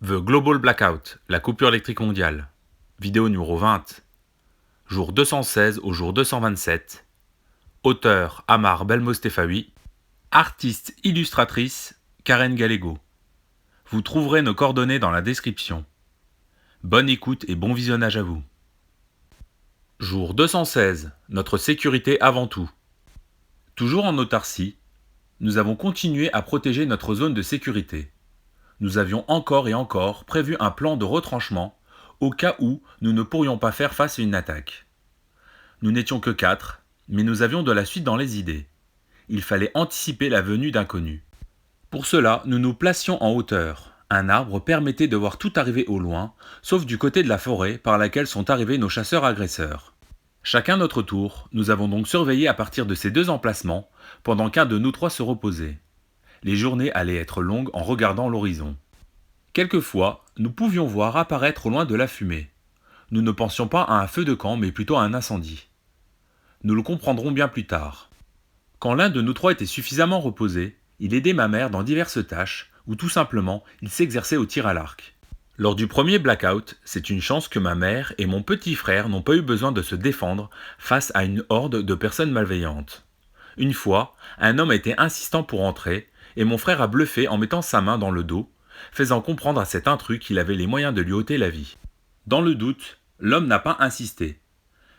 The Global Blackout, la coupure électrique mondiale. Vidéo numéro 20. Jour 216 au jour 227. Auteur Amar Belmostefawi. Artiste illustratrice Karen Gallego. Vous trouverez nos coordonnées dans la description. Bonne écoute et bon visionnage à vous. Jour 216. Notre sécurité avant tout. Toujours en autarcie, nous avons continué à protéger notre zone de sécurité. Nous avions encore et encore prévu un plan de retranchement au cas où nous ne pourrions pas faire face à une attaque. Nous n'étions que 4, mais nous avions de la suite dans les idées. Il fallait anticiper la venue d'inconnus. Pour cela, nous nous placions en hauteur. Un arbre permettait de voir tout arriver au loin, sauf du côté de la forêt par laquelle sont arrivés nos chasseurs agresseurs. Chacun notre tour, nous avons donc surveillé à partir de ces deux emplacements, pendant qu'un de nous trois se reposait. Les journées allaient être longues en regardant l'horizon. Quelquefois, nous pouvions voir apparaître au loin de la fumée. Nous ne pensions pas à un feu de camp, mais plutôt à un incendie. Nous le comprendrons bien plus tard. Quand l'un de nous trois était suffisamment reposé, il aidait ma mère dans diverses tâches, ou tout simplement, il s'exerçait au tir à l'arc. Lors du premier blackout, c'est une chance que ma mère et mon petit frère n'ont pas eu besoin de se défendre face à une horde de personnes malveillantes. Une fois, un homme était insistant pour entrer, et mon frère a bluffé en mettant sa main dans le dos, faisant comprendre à cet intrus qu'il avait les moyens de lui ôter la vie. Dans le doute, l'homme n'a pas insisté.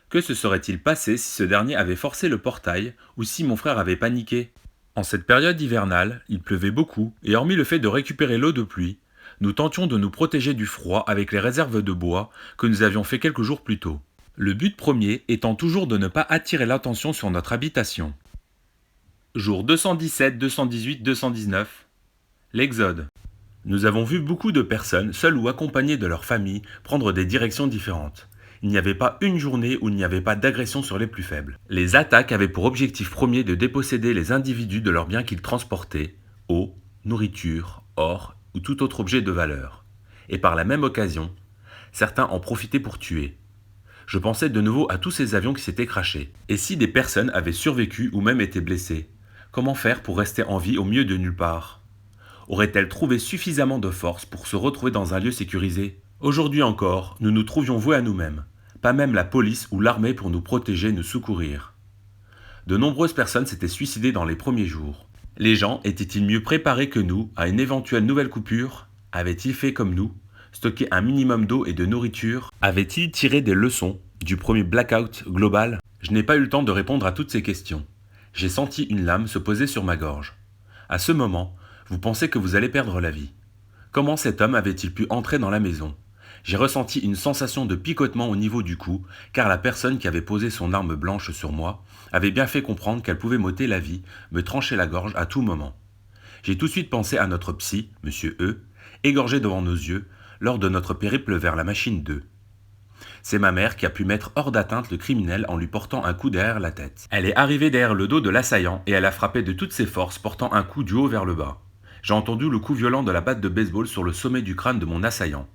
Que se serait-il passé si ce dernier avait forcé le portail ou si mon frère avait paniqué ? En cette période hivernale, il pleuvait beaucoup et hormis le fait de récupérer l'eau de pluie, nous tentions de nous protéger du froid avec les réserves de bois que nous avions fait quelques jours plus tôt. Le but premier étant toujours de ne pas attirer l'attention sur notre habitation. Jour 217, 218, 219. L'Exode. Nous avons vu beaucoup de personnes, seules ou accompagnées de leur famille, prendre des directions différentes. Il n'y avait pas une journée où il n'y avait pas d'agression sur les plus faibles. Les attaques avaient pour objectif premier de déposséder les individus de leurs biens qu'ils transportaient, eau, nourriture, or ou tout autre objet de valeur. Et par la même occasion, certains en profitaient pour tuer. Je pensais de nouveau à tous ces avions qui s'étaient crashés. Et si des personnes avaient survécu ou même été blessées, comment faire pour rester en vie au milieu de nulle part ? Aurait-elle trouvé suffisamment de force pour se retrouver dans un lieu sécurisé ? Aujourd'hui encore, nous nous trouvions voués à nous-mêmes. Pas même la police ou l'armée pour nous protéger, nous secourir. De nombreuses personnes s'étaient suicidées dans les premiers jours. Les gens étaient-ils mieux préparés que nous à une éventuelle nouvelle coupure ? Avaient-ils fait comme nous, stocké un minimum d'eau et de nourriture ? Avaient-ils tiré des leçons du premier blackout global ? Je n'ai pas eu le temps de répondre à toutes ces questions. J'ai senti une lame se poser sur ma gorge. À ce moment, vous pensez que vous allez perdre la vie. Comment cet homme avait-il pu entrer dans la maison ? J'ai ressenti une sensation de picotement au niveau du cou, car la personne qui avait posé son arme blanche sur moi avait bien fait comprendre qu'elle pouvait m'ôter la vie, me trancher la gorge à tout moment. J'ai tout de suite pensé à notre psy, Monsieur E, égorgé devant nos yeux, lors de notre périple vers la machine 2. C'est ma mère qui a pu mettre hors d'atteinte le criminel en lui portant un coup derrière la tête. Elle est arrivée derrière le dos de l'assaillant et elle a frappé de toutes ses forces, portant un coup du haut vers le bas. J'ai entendu le coup violent de la batte de baseball sur le sommet du crâne de mon assaillant.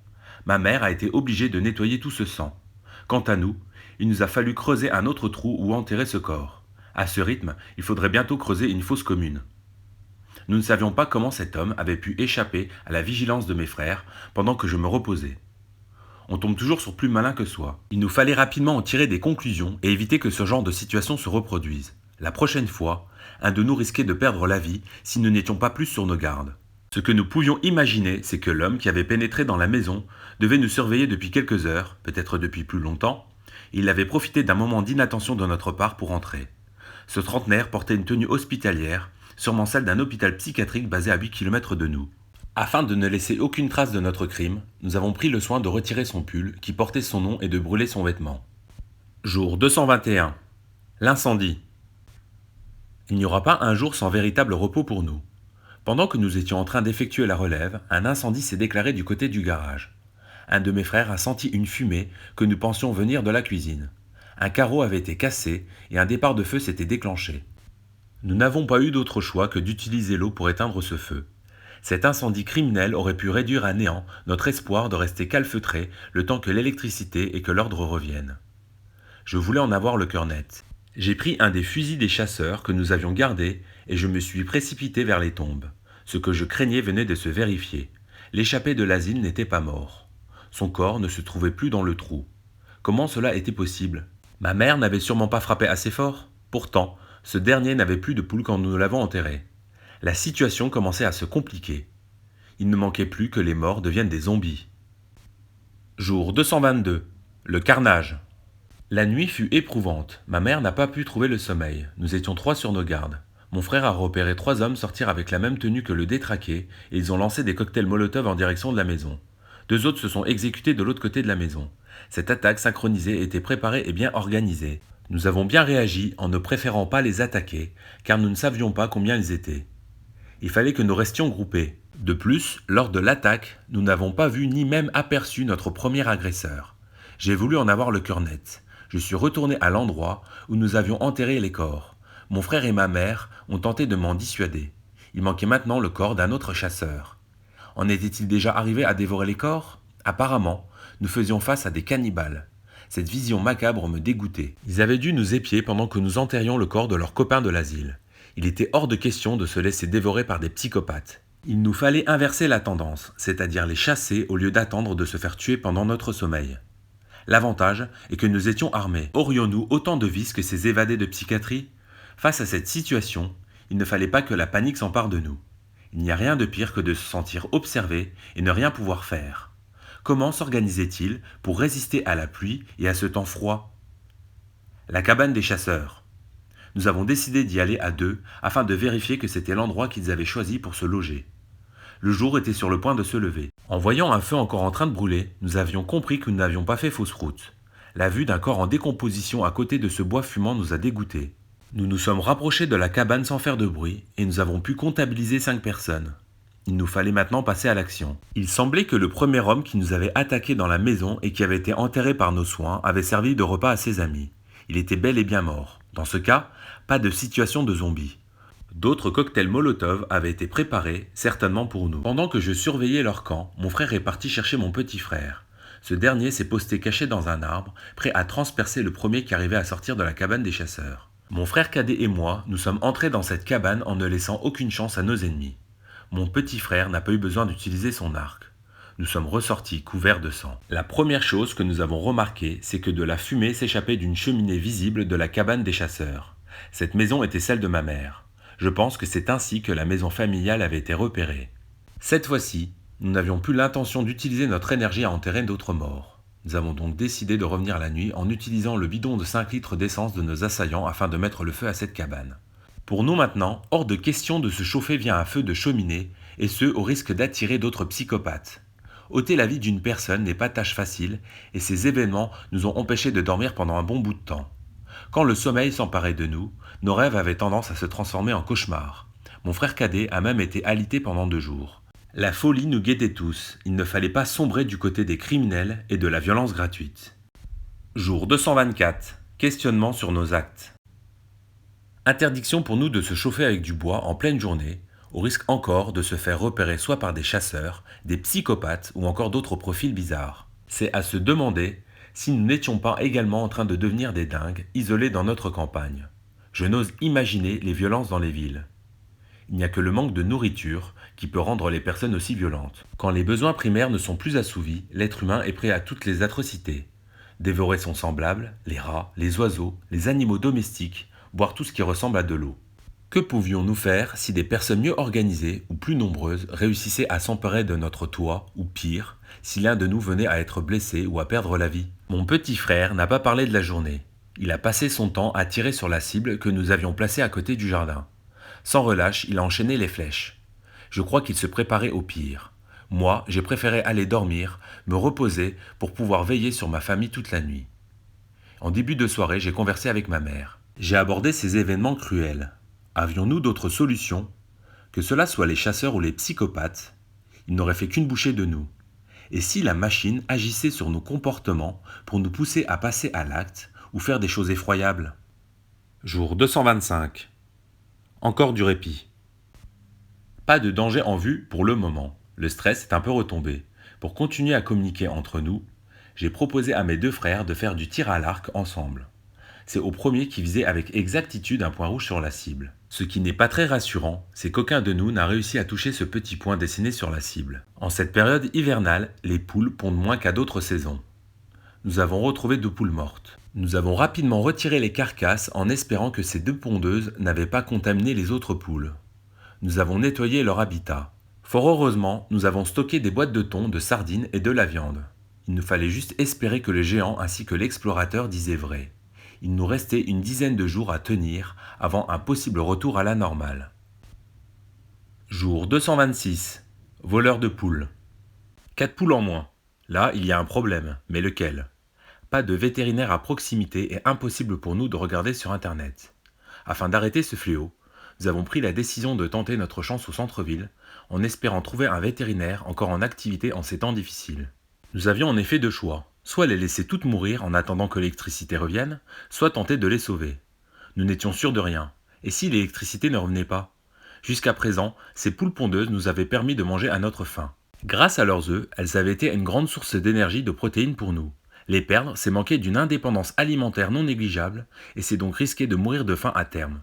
Ma mère a été obligée de nettoyer tout ce sang. Quant à nous, il nous a fallu creuser un autre trou où enterrer ce corps. À ce rythme, il faudrait bientôt creuser une fosse commune. Nous ne savions pas comment cet homme avait pu échapper à la vigilance de mes frères pendant que je me reposais. On tombe toujours sur plus malin que soi. Il nous fallait rapidement en tirer des conclusions et éviter que ce genre de situation se reproduise. La prochaine fois, un de nous risquait de perdre la vie si nous n'étions pas plus sur nos gardes. Ce que nous pouvions imaginer, c'est que l'homme qui avait pénétré dans la maison devait nous surveiller depuis quelques heures, peut-être depuis plus longtemps. Il avait profité d'un moment d'inattention de notre part pour entrer. Ce trentenaire portait une tenue hospitalière, sûrement celle d'un hôpital psychiatrique basé à 8 km de nous. Afin de ne laisser aucune trace de notre crime, nous avons pris le soin de retirer son pull qui portait son nom et de brûler son vêtement. Jour 221. L'incendie. Il n'y aura pas un jour sans véritable repos pour nous. Pendant que nous étions en train d'effectuer la relève, un incendie s'est déclaré du côté du garage. Un de mes frères a senti une fumée que nous pensions venir de la cuisine. Un carreau avait été cassé et un départ de feu s'était déclenché. Nous n'avons pas eu d'autre choix que d'utiliser l'eau pour éteindre ce feu. Cet incendie criminel aurait pu réduire à néant notre espoir de rester calfeutré le temps que l'électricité et que l'ordre reviennent. Je voulais en avoir le cœur net. J'ai pris un des fusils des chasseurs que nous avions gardés et je me suis précipité vers les tombes. Ce que je craignais venait de se vérifier. L'échappé de l'asile n'était pas mort. Son corps ne se trouvait plus dans le trou. Comment cela était possible? Ma mère n'avait sûrement pas frappé assez fort. Pourtant, ce dernier n'avait plus de poules quand nous l'avons enterré. La situation commençait à se compliquer. Il ne manquait plus que les morts deviennent des zombies. Jour 222. Le carnage. La nuit fut éprouvante. Ma mère n'a pas pu trouver le sommeil. Nous étions 3 sur nos gardes. Mon frère a repéré 3 hommes sortir avec la même tenue que le détraqué et ils ont lancé des cocktails Molotov en direction de la maison. 2 autres se sont exécutés de l'autre côté de la maison. Cette attaque synchronisée était préparée et bien organisée. Nous avons bien réagi en ne préférant pas les attaquer car nous ne savions pas combien ils étaient. Il fallait que nous restions groupés. De plus, lors de l'attaque, nous n'avons pas vu ni même aperçu notre premier agresseur. J'ai voulu en avoir le cœur net. Je suis retourné à l'endroit où nous avions enterré les corps. Mon frère et ma mère ont tenté de m'en dissuader. Il manquait maintenant le corps d'un autre chasseur. En était-il déjà arrivé à dévorer les corps? Apparemment, nous faisions face à des cannibales. Cette vision macabre me dégoûtait. Ils avaient dû nous épier pendant que nous enterrions le corps de leurs copains de l'asile. Il était hors de question de se laisser dévorer par des psychopathes. Il nous fallait inverser la tendance, c'est-à-dire les chasser au lieu d'attendre de se faire tuer pendant notre sommeil. L'avantage est que nous étions armés. Aurions-nous autant de vices que ces évadés de psychiatrie? Face à cette situation, il ne fallait pas que la panique s'empare de nous. Il n'y a rien de pire que de se sentir observé et ne rien pouvoir faire. Comment s'organisait-il pour résister à la pluie et à ce temps froid? La cabane des chasseurs. Nous avons décidé d'y aller à 2 afin de vérifier que c'était l'endroit qu'ils avaient choisi pour se loger. Le jour était sur le point de se lever. En voyant un feu encore en train de brûler, nous avions compris que nous n'avions pas fait fausse route. La vue d'un corps en décomposition à côté de ce bois fumant nous a dégoûtés. Nous nous sommes rapprochés de la cabane sans faire de bruit et nous avons pu comptabiliser 5 personnes. Il nous fallait maintenant passer à l'action. Il semblait que le premier homme qui nous avait attaqués dans la maison et qui avait été enterré par nos soins avait servi de repas à ses amis. Il était bel et bien mort. Dans ce cas, pas de situation de zombie. D'autres cocktails Molotov avaient été préparés, certainement pour nous. Pendant que je surveillais leur camp, mon frère est parti chercher mon petit frère. Ce dernier s'est posté caché dans un arbre, prêt à transpercer le premier qui arrivait à sortir de la cabane des chasseurs. Mon frère cadet et moi, nous sommes entrés dans cette cabane en ne laissant aucune chance à nos ennemis. Mon petit frère n'a pas eu besoin d'utiliser son arc. Nous sommes ressortis couverts de sang. La première chose que nous avons remarqué, c'est que de la fumée s'échappait d'une cheminée visible de la cabane des chasseurs. Cette maison était celle de ma mère. Je pense que c'est ainsi que la maison familiale avait été repérée. Cette fois-ci, nous n'avions plus l'intention d'utiliser notre énergie à enterrer d'autres morts. Nous avons donc décidé de revenir la nuit en utilisant le bidon de 5 litres d'essence de nos assaillants afin de mettre le feu à cette cabane. Pour nous maintenant, hors de question de se chauffer via un feu de cheminée, et ce au risque d'attirer d'autres psychopathes. Ôter la vie d'une personne n'est pas tâche facile, et ces événements nous ont empêchés de dormir pendant un bon bout de temps. Quand le sommeil s'emparait de nous, nos rêves avaient tendance à se transformer en cauchemars. Mon frère cadet a même été alité pendant 2 jours. La folie nous guettait tous, il ne fallait pas sombrer du côté des criminels et de la violence gratuite. Jour 224. Questionnement sur nos actes. Interdiction pour nous de se chauffer avec du bois en pleine journée, au risque encore de se faire repérer soit par des chasseurs, des psychopathes ou encore d'autres profils bizarres. C'est à se demander si nous n'étions pas également en train de devenir des dingues, isolés dans notre campagne. Je n'ose imaginer les violences dans les villes. Il n'y a que le manque de nourriture qui peut rendre les personnes aussi violentes. Quand les besoins primaires ne sont plus assouvis, l'être humain est prêt à toutes les atrocités. Dévorer son semblable, les rats, les oiseaux, les animaux domestiques, boire tout ce qui ressemble à de l'eau. Que pouvions-nous faire si des personnes mieux organisées ou plus nombreuses réussissaient à s'emparer de notre toit, ou pire, si l'un de nous venait à être blessé ou à perdre la vie? Mon petit frère n'a pas parlé de la journée. Il a passé son temps à tirer sur la cible que nous avions placée à côté du jardin. Sans relâche, il a enchaîné les flèches. Je crois qu'il se préparait au pire. Moi, j'ai préféré aller dormir, me reposer pour pouvoir veiller sur ma famille toute la nuit. En début de soirée, j'ai conversé avec ma mère. J'ai abordé ces événements cruels. Avions-nous d'autres solutions? Que cela soit les chasseurs ou les psychopathes, ils n'auraient fait qu'une bouchée de nous. Et si la machine agissait sur nos comportements pour nous pousser à passer à l'acte ou faire des choses effroyables? Jour 225. Encore du répit. Pas de danger en vue pour le moment. Le stress est un peu retombé. Pour continuer à communiquer entre nous, j'ai proposé à mes 2 frères de faire du tir à l'arc ensemble. C'est au premier qui visait avec exactitude un point rouge sur la cible. Ce qui n'est pas très rassurant, c'est qu'aucun de nous n'a réussi à toucher ce petit point dessiné sur la cible. En cette période hivernale, les poules pondent moins qu'à d'autres saisons. Nous avons retrouvé 2 poules mortes. Nous avons rapidement retiré les carcasses en espérant que ces 2 pondeuses n'avaient pas contaminé les autres poules. Nous avons nettoyé leur habitat. Fort heureusement, nous avons stocké des boîtes de thon, de sardines et de la viande. Il nous fallait juste espérer que le géant ainsi que l'explorateur disaient vrai. Il nous restait une dizaine de jours à tenir avant un possible retour à la normale. Jour 226. Voleur de poules. 4 poules en moins. Là, il y a un problème, mais lequel? Pas de vétérinaire à proximité et impossible pour nous de regarder sur internet. Afin d'arrêter ce fléau, nous avons pris la décision de tenter notre chance au centre-ville, en espérant trouver un vétérinaire encore en activité en ces temps difficiles. Nous avions en effet 2 choix, soit les laisser toutes mourir en attendant que l'électricité revienne, soit tenter de les sauver. Nous n'étions sûrs de rien, et si l'électricité ne revenait pas? Jusqu'à présent, ces poules pondeuses nous avaient permis de manger à notre faim. Grâce à leurs œufs, elles avaient été une grande source d'énergie et de protéines pour nous. Les perdre, c'est manquer d'une indépendance alimentaire non négligeable, et c'est donc risquer de mourir de faim à terme.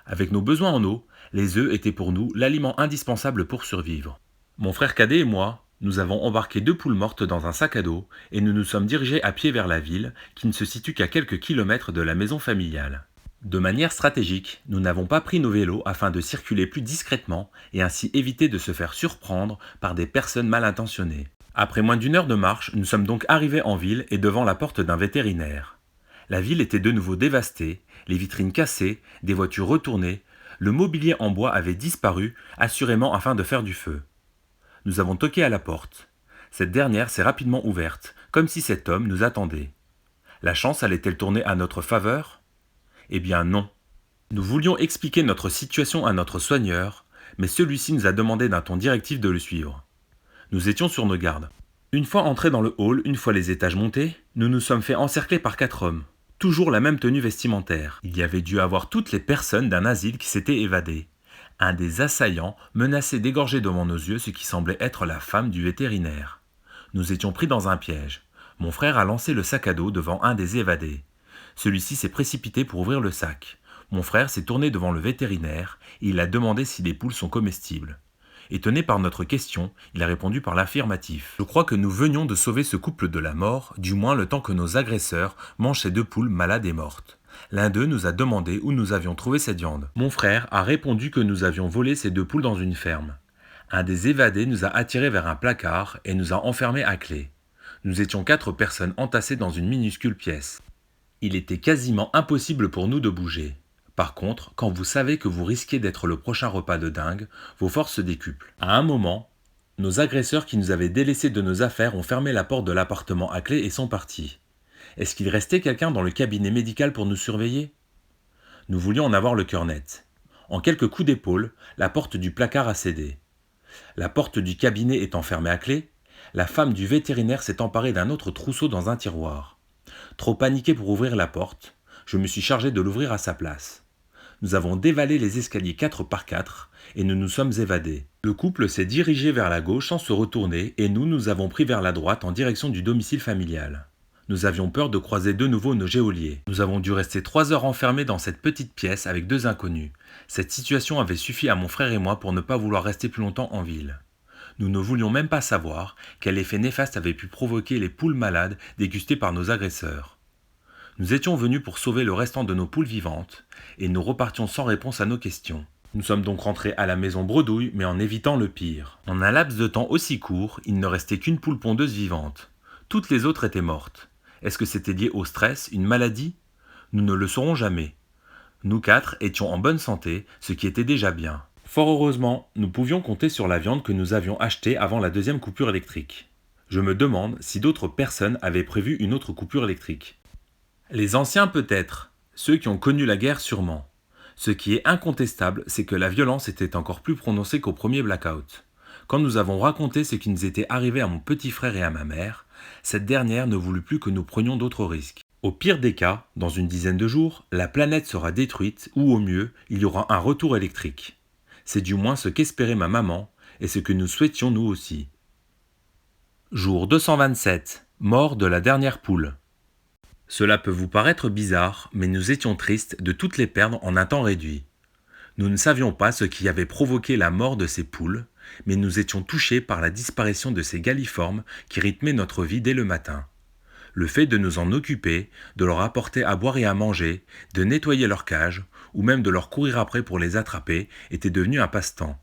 Avec nos besoins en eau, les œufs étaient pour nous l'aliment indispensable pour survivre. Mon frère cadet et moi, nous avons embarqué 2 poules mortes dans un sac à dos et nous nous sommes dirigés à pied vers la ville, qui ne se situe qu'à quelques kilomètres de la maison familiale. De manière stratégique, nous n'avons pas pris nos vélos afin de circuler plus discrètement et ainsi éviter de se faire surprendre par des personnes mal intentionnées. Après moins d'1 heure de marche, nous sommes donc arrivés en ville et devant la porte d'un vétérinaire. La ville était de nouveau dévastée, les vitrines cassées, des voitures retournées, le mobilier en bois avait disparu, assurément afin de faire du feu. Nous avons toqué à la porte. Cette dernière s'est rapidement ouverte, comme si cet homme nous attendait. La chance allait-elle tourner à notre faveur? Eh bien non. Nous voulions expliquer notre situation à notre soigneur, mais celui-ci nous a demandé d'un ton directif de le suivre. Nous étions sur nos gardes. Une fois entrés dans le hall, une fois les étages montés, nous nous sommes fait encercler par 4 hommes. Toujours la même tenue vestimentaire. Il y avait dû avoir toutes les personnes d'un asile qui s'étaient évadées. Un des assaillants menaçait d'égorger devant nos yeux ce qui semblait être la femme du vétérinaire. Nous étions pris dans un piège. Mon frère a lancé le sac à dos devant un des évadés. Celui-ci s'est précipité pour ouvrir le sac. Mon frère s'est tourné devant le vétérinaire et il a demandé si les poules sont comestibles. Étonné par notre question, il a répondu par l'affirmatif. Je crois que nous venions de sauver ce couple de la mort, du moins le temps que nos agresseurs mangent ces 2 poules malades et mortes. L'un d'eux nous a demandé où nous avions trouvé cette viande. Mon frère a répondu que nous avions volé ces 2 poules dans une ferme. Un des évadés nous a attirés vers un placard et nous a enfermés à clé. Nous étions 4 personnes entassées dans une minuscule pièce. Il était quasiment impossible pour nous de bouger. Par contre, quand vous savez que vous risquez d'être le prochain repas de dingue, vos forces se décuplent. À un moment, nos agresseurs qui nous avaient délaissés de nos affaires ont fermé la porte de l'appartement à clé et sont partis. Est-ce qu'il restait quelqu'un dans le cabinet médical pour nous surveiller? Nous voulions en avoir le cœur net. En quelques coups d'épaule, la porte du placard a cédé. La porte du cabinet étant fermée à clé, la femme du vétérinaire s'est emparée d'un autre trousseau dans un tiroir. Trop paniqué pour ouvrir la porte, je me suis chargé de l'ouvrir à sa place. Nous avons dévalé les escaliers 4 par 4 et nous nous sommes évadés. Le couple s'est dirigé vers la gauche sans se retourner et nous avons pris vers la droite en direction du domicile familial. Nous avions peur de croiser de nouveau nos geôliers. Nous avons dû rester 3 heures enfermés dans cette petite pièce avec 2 inconnus. Cette situation avait suffi à mon frère et moi pour ne pas vouloir rester plus longtemps en ville. Nous ne voulions même pas savoir quel effet néfaste avaient pu provoquer les poules malades dégustées par nos agresseurs. Nous étions venus pour sauver le restant de nos poules vivantes et nous repartions sans réponse à nos questions. Nous sommes donc rentrés à la maison bredouille mais en évitant le pire. En un laps de temps aussi court, il ne restait qu'une poule pondeuse vivante. Toutes les autres étaient mortes. Est-ce que c'était lié au stress, une maladie? Nous ne le saurons jamais. Nous 4 étions en bonne santé, ce qui était déjà bien. Fort heureusement, nous pouvions compter sur la viande que nous avions achetée avant la 2e coupure électrique. Je me demande si d'autres personnes avaient prévu une autre coupure électrique. Les anciens peut-être, ceux qui ont connu la guerre sûrement. Ce qui est incontestable, c'est que la violence était encore plus prononcée qu'au premier blackout. Quand nous avons raconté ce qui nous était arrivé à mon petit frère et à ma mère, cette dernière ne voulut plus que nous prenions d'autres risques. Au pire des cas, dans une dizaine de jours, la planète sera détruite ou au mieux, il y aura un retour électrique. C'est du moins ce qu'espérait ma maman et ce que nous souhaitions nous aussi. Jour 227. Mort de la dernière poule. Cela peut vous paraître bizarre, mais nous étions tristes de toutes les perdre en un temps réduit. Nous ne savions pas ce qui avait provoqué la mort de ces poules, mais nous étions touchés par la disparition de ces galliformes qui rythmaient notre vie dès le matin. Le fait de nous en occuper, de leur apporter à boire et à manger, de nettoyer leur cage, ou même de leur courir après pour les attraper, était devenu un passe-temps.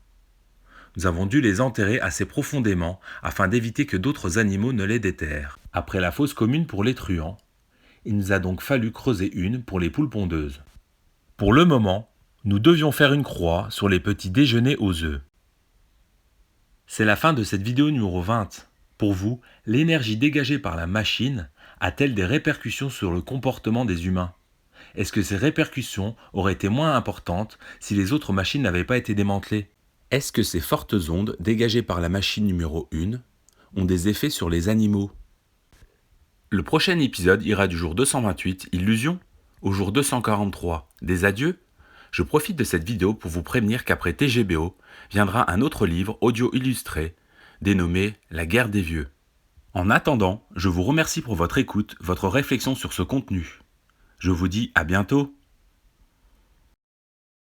Nous avons dû les enterrer assez profondément afin d'éviter que d'autres animaux ne les déterrent. Après la fosse commune pour les truands, il nous a donc fallu creuser une pour les poules pondeuses. Pour le moment, nous devions faire une croix sur les petits déjeuners aux œufs. C'est la fin de cette vidéo numéro 20. Pour vous, l'énergie dégagée par la machine a-t-elle des répercussions sur le comportement des humains? Est-ce que ces répercussions auraient été moins importantes si les autres machines n'avaient pas été démantelées? Est-ce que ces fortes ondes dégagées par la machine numéro 1 ont des effets sur les animaux? Le prochain épisode ira du jour 228, Illusion, au jour 243, des adieux. Je profite de cette vidéo pour vous prévenir qu'après TGBO viendra un autre livre audio illustré, dénommé La guerre des vieux. En attendant, je vous remercie pour votre écoute, votre réflexion sur ce contenu. Je vous dis à bientôt.